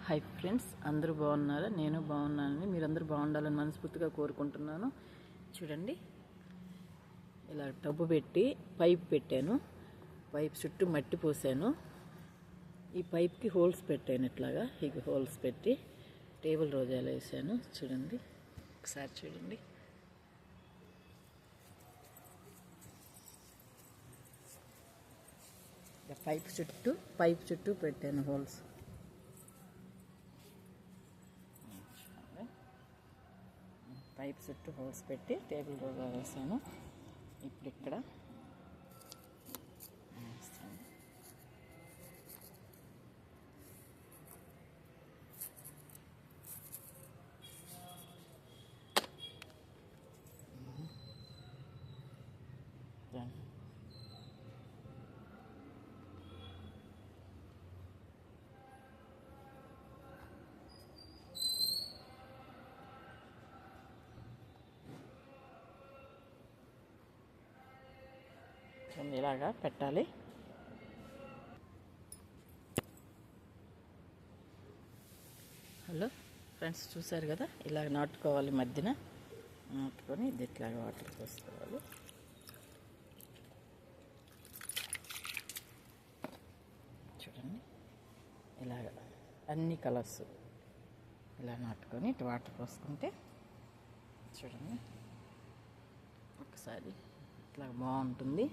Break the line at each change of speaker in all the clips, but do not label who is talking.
Hi friends, అందరూ బాగున్నారా? నేను బాగున్నానని, మీరందరూ బాగుండాలని మనస్ఫూర్తిగా కోరుకుంటున్నాను. చూడండి, ఇలా టబ్బు పెట్టి పైప్ పెట్టాను. పైప్ చుట్టూ మట్టి పోసాను. ఈ పైప్కి హోల్స్ పెట్టాను. ఇట్లాగా ఈ హోల్స్ పెట్టి టేబుల్ రోజాలు వేసాను. చూడండి, ఒకసారి చూడండి. పైప్ చుట్టూ పెట్టాను హోల్స్. పైప్ చుట్టూ హోల్స్ పెట్టి టేబుల్ రోజా వేసాను. ఇప్పుడు ఇక్కడ ఇలాగా పెట్టాలి. హలో ఫ్రెండ్స్, చూసారు కదా, ఇలాగ నాటుకోవాలి. మధ్యన నాటుకొని ఇది ఇట్లాగా వాటర్ పోసుకోవాలి. చూడండి, ఇలాగ అన్ని కలర్స్ ఇలా నాటుకొని ఇటు వాటర్ పోసుకుంటే చూడండి ఒకసారి ఇట్లా బాగుంటుంది.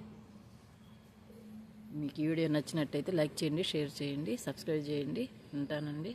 మీకు ఈ వీడియో నచ్చినట్టయితే లైక్ చేయండి, షేర్ చేయండి, సబ్స్క్రైబ్ చేయండి. ఉంటానండి.